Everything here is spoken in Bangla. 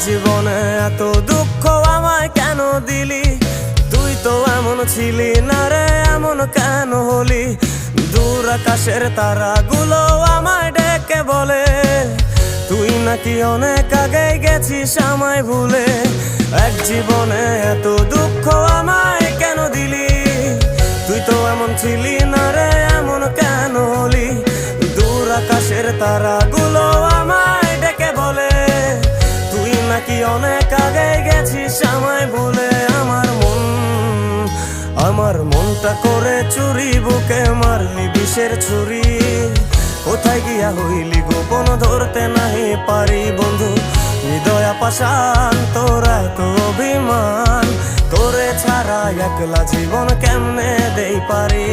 জীবনে এত দুঃখ আমায় কেন দিলি? তুই তো এমন ছিলি না রে, এমন কেন হলি? দূর আকাশের তারাগুলো আমায় ডেকে বলে তুই নাকি অনেক আগে গেছিস আমায় ভুলে। এক জীবনে এত দুঃখ আমায় কেন দিলি? তুই তো এমন ছিলি না রে, এমন কেন হলি? দূর আকাশের তারাগুলো আমায় ডেকে বলে তুই নাকি অনেক আগে গেছিস আমায় ভুলে। আমার মনটা করে চুরি, বুকে মারলি বিষের ছুরি। কোথায় গিয়া হইলি গোপন ধরতে নাহি পারি বন্ধু। হৃদয় পাষাণ তোরা তো অভিমান, তোরে ছাড়া একলা জীবন কেমনে দেই পারি।